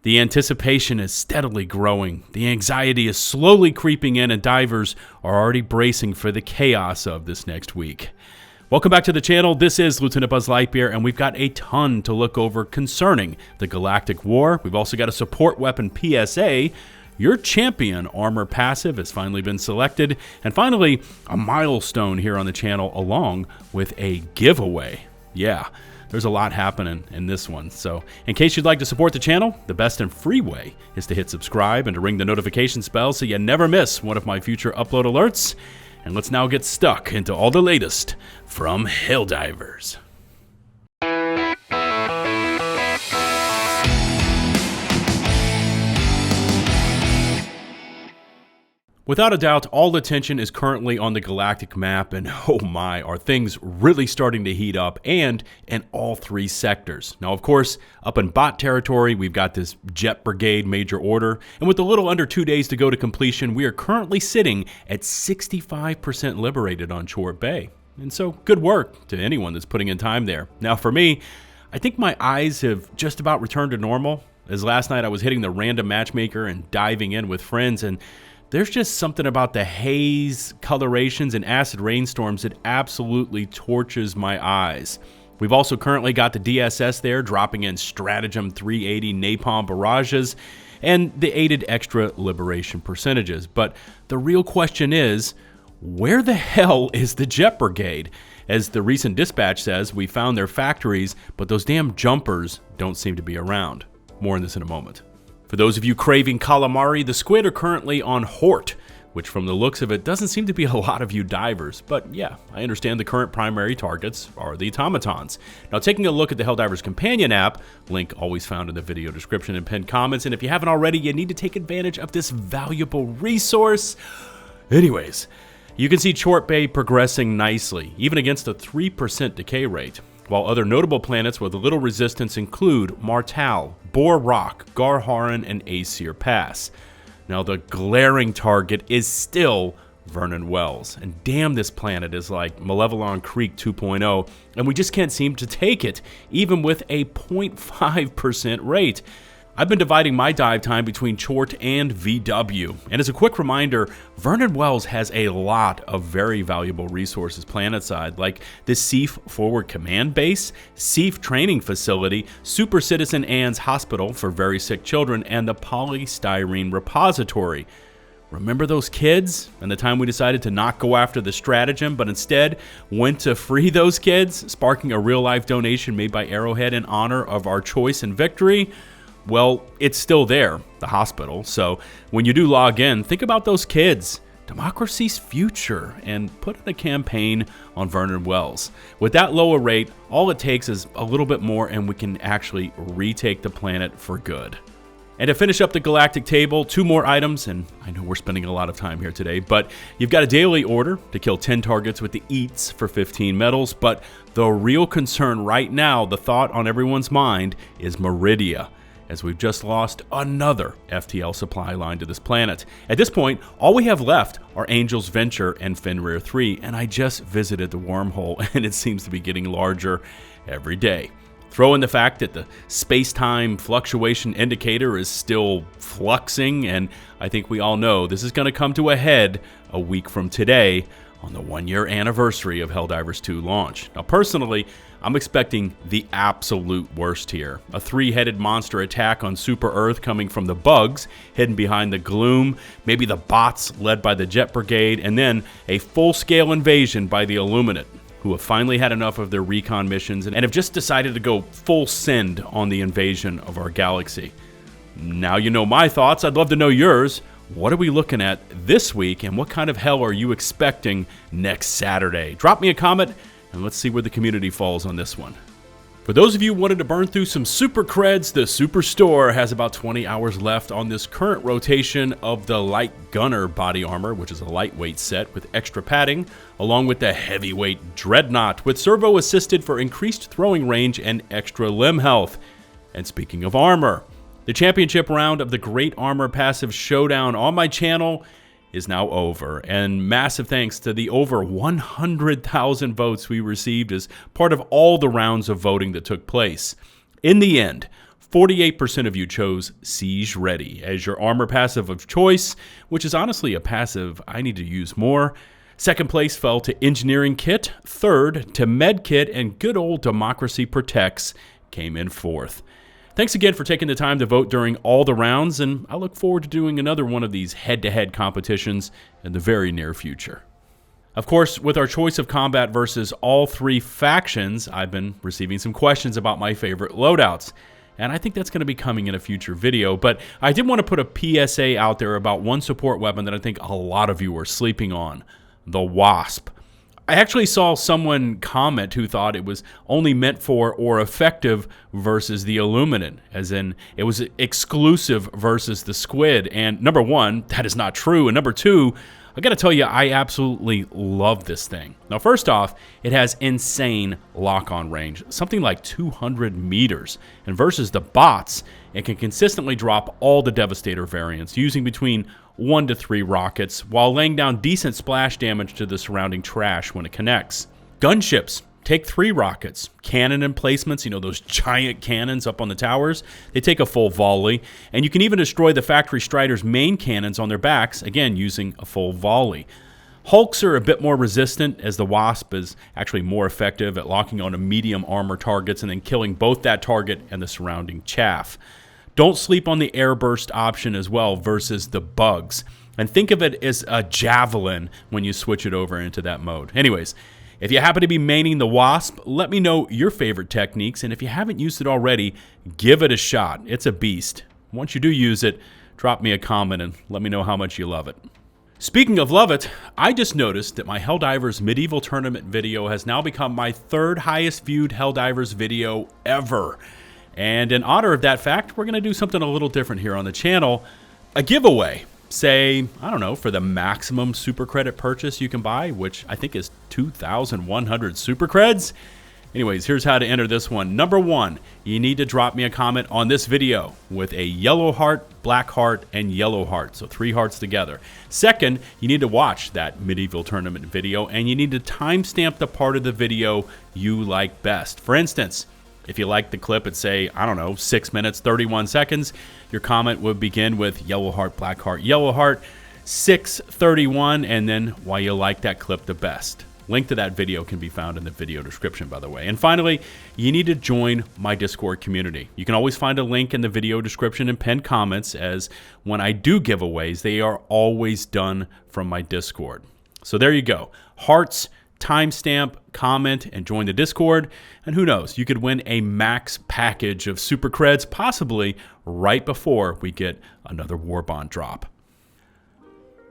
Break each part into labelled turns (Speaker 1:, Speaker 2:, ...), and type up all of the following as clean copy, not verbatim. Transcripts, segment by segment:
Speaker 1: The anticipation is steadily growing, the anxiety is slowly creeping in, and divers are already bracing for the chaos of this next week. Welcome back to the channel. This is 𝗏𝗏𝗏𝗏 𝗏𝗏𝗏𝗏, and we've got a ton to look over concerning the Galactic War. We've also got a support weapon PSA. Your champion armor passive has finally been selected. And finally, a milestone here on the channel along with a giveaway. Yeah, there's a lot happening in this one. So in case you'd like to support the channel, the best and free way is to hit subscribe and to ring the notification bell so you never miss one of my future upload alerts. And let's now get stuck into all the latest from Helldivers. Without a doubt, all attention is currently on the galactic map, and oh my, are things really starting to heat up, and in all three sectors. Now, of course, up in bot territory, we've got this Jet Brigade major order, and with a little under 2 days to go to completion, we are currently sitting at 65% liberated on 𝗏𝗏𝗏𝗏. And so, good work to anyone that's putting in time there. Now, for me, I think my eyes have just about returned to normal, as last night I was hitting the random matchmaker and diving in with friends, and there's just something about the haze, colorations, and acid rainstorms that absolutely torches my eyes. We've also currently got the DSS there dropping in stratagem 380 napalm barrages and the aided extra liberation percentages. But the real question is, where the hell is the Jet Brigade? As the recent dispatch says, we found their factories, but those damn jumpers don't seem to be around. More on this in a moment. For those of you craving calamari, the squid are currently on Hort, which from the looks of it doesn't seem to be a lot of you divers. But yeah, I understand the current primary targets are the automatons. Now, taking a look at the Helldivers companion app, link always found in the video description and pinned comments, and if you haven't already, you need to take advantage of this valuable resource. Anyways, you can see 𝗏𝗏𝗏𝗏 progressing nicely, even against a 3% decay rate. While other notable planets with a little resistance include Martal, Boar Rock, Garharan, and 𝗙𝗵𝗄𝗏 Pass. Now the glaring target is still Vernon Wells, and damn, this planet is like Malevelon Creek 2.0, and we just can't seem to take it, even with a 0.5% rate. I've been dividing my dive time between 𝗏𝗏𝗏𝗏 and VW, and as a quick reminder, Vernon Wells has a lot of very valuable resources planetside, like the 𝗙𝗵 Forward Command Base, 𝗙𝗵 Training Facility, Super Citizen Anne's Hospital for Very Sick Children, and the Polystyrene Repository. Remember those kids and the time we decided to not go after the stratagem, but instead went to free those kids, sparking a real-life donation made by Arrowhead in honor of our choice and victory? Well, it's still there, the hospital, so when you do log in, think about those kids, democracy's future, and put in a campaign on Vernon Wells. With that lower rate, all it takes is a little bit more and we can actually retake the planet for good. And to finish up the galactic table, 2 more items, and I know we're spending a lot of time here today, but you've got a daily order to kill 10 targets with the 𝗏𝗏𝗏𝗏 for 15 medals, but the real concern right now, the thought on everyone's mind, is Meridia, as we've just lost another FTL supply line to this planet. At this point, all we have left are Angel's Venture and Fenrir 3, and I just visited the wormhole, and it seems to be getting larger every day. Throw in the fact that the space-time fluctuation indicator is still fluxing, and I think we all know this is going to come to a head a week from today on the 1-year anniversary of Helldivers 2 launch. Now, personally, I'm expecting the absolute worst here. A 3-headed monster attack on Super Earth coming from the bugs hidden behind the gloom, maybe the bots led by the Jet Brigade, and then a full-scale invasion by the Illuminate, who have finally had enough of their recon missions and have just decided to go full send on the invasion of our galaxy. Now you know my thoughts. I'd love to know yours. What are we looking at this week, and what kind of hell are you expecting next Saturday? Drop me a comment, and let's see where the community falls on this one. For those of you who wanted to burn through some super creds, the Super Store has about 20 hours left on this current rotation of the Light Gunner body armor, which is a lightweight set with extra padding, along with the heavyweight Dreadnought with servo assisted for increased throwing range and extra limb health. And speaking of armor, the championship round of the Great Armor Passive Showdown on my channel is now over, and massive thanks to the over 100,000 votes we received as part of all the rounds of voting that took place. In the end, 48% of you chose Siege Ready as your armor passive of choice, which is honestly a passive I need to use more. Second place fell to Engineering Kit. Third to Med Kit, and good old 𝗏𝗏𝗄𝐶𝑖 Protects came in fourth. Thanks again for taking the time to vote during all the rounds, and I look forward to doing another one of these head-to-head competitions in the very near future. Of course, with our choice of combat versus all three factions, I've been receiving some questions about my favorite loadouts, and I think that's going to be coming in a future video, but I did want to put a PSA out there about one support weapon that I think a lot of you are sleeping on, the 𝗏𝗏𝗏. I actually saw someone comment who thought it was only meant for or effective versus the Illuminate, as in it was exclusive versus the squid. And number one, that is not true. And number two, I gotta tell you, I absolutely love this thing. Now, first off, it has insane lock-on range, something like 200 meters. And versus the bots, it can consistently drop all the Devastator variants, using between 1 to 3 rockets, while laying down decent splash damage to the surrounding trash when it connects. Gunships take 3 rockets. Cannon emplacements, you know, those giant cannons up on the towers, they take a full volley, and you can even destroy the Factory Strider's main cannons on their backs, again using a full volley. Hulks are a bit more resistant, as the 𝗏𝗏𝗏 is actually more effective at locking on a medium armor targets and then killing both that target and the surrounding chaff. Don't sleep on the airburst option as well versus the bugs. And think of it as a javelin when you switch it over into that mode. Anyways, if you happen to be maining the 𝗏𝗏𝗏, let me know your favorite techniques. And if you haven't used it already, give it a shot. It's a beast. Once you do use it, drop me a comment and let me know how much you love it. Speaking of love it, I just noticed that my Helldivers Medieval Tournament video has now become my 3rd highest viewed Helldivers video ever. And in honor of that fact, we're going to do something a little different here on the channel. A giveaway. Say, I don't know, for the maximum super credit purchase you can buy, which I think is 2,100 super creds. Anyways, here's how to enter this one. Number 1, you need to drop me a comment on this video with a yellow heart, black heart, and yellow heart. So 3 hearts together. Second, you need to watch that Medieval Tournament video, and you need to timestamp the part of the video you like best. For instance, if you like the clip at, say, I don't know, 6 minutes, 31 seconds, your comment would begin with yellow heart, black heart, yellow heart, 6:31, and then why you like that clip the best. Link to that video can be found in the video description, by the way. And finally, you need to join my Discord community. You can always find a link in the video description and pinned comments, as when I do giveaways, they are always done from my Discord. So there you go. Hearts, timestamp, comment, and join the Discord. And who knows, you could win a max package of super creds, possibly right before we get another War Bond drop.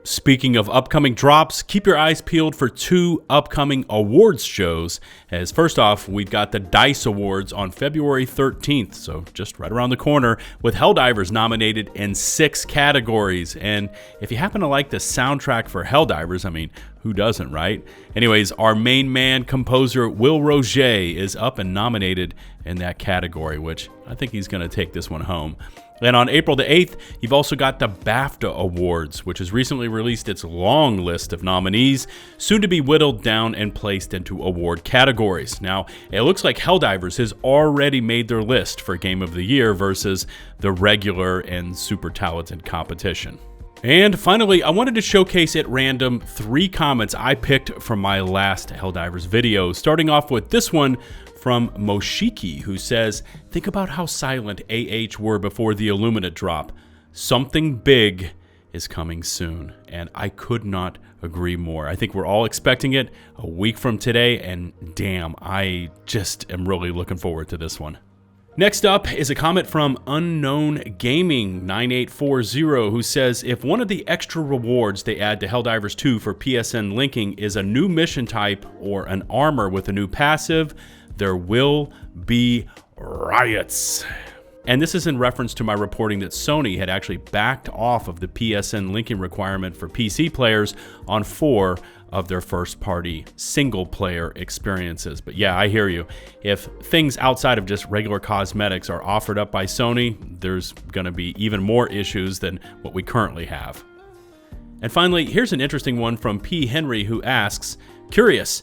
Speaker 1: Speaking of upcoming drops, keep your eyes peeled for 2 upcoming awards shows. As first off, we've got the 𝗙ICE Awards on February 13th, so just right around the corner, with Helldivers nominated in 6 categories. And if you happen to like the soundtrack for Helldivers, I mean, who doesn't, right? Anyways, our main man, composer 𝗏𝗏𝗏𝗏𝗏 is up and nominated in that category, which I think he's going to take this one home. And on April the 8th, you've also got the BAFTA Awards, which has recently released its long list of nominees, soon to be whittled down and placed into award categories. Now, it looks like Helldivers has already made their list for Game of the Year versus the regular and super talented competition. And finally, I wanted to showcase at random 3 comments I picked from my last Helldivers video, starting off with this one from Moshiki, who says, think about how silent AH were before the Illuminate drop. Something big is coming soon. And I could not agree more. I think we're all expecting it a week from today, and damn, I just am really looking forward to this one. Next up is a comment from Unknown Gaming 9840, who says, if one of the extra rewards they add to Helldivers 2 for PSN linking is a new mission type or an armor with a new passive, there will be riots. And this is in reference to my reporting that Sony had actually backed off of the PSN linking requirement for PC players on 4 of their first-party single-player experiences. But yeah, I hear you. If things outside of just regular cosmetics are offered up by Sony, there's going to be even more issues than what we currently have. And finally, here's an interesting one from P. Henry, who asks, curious,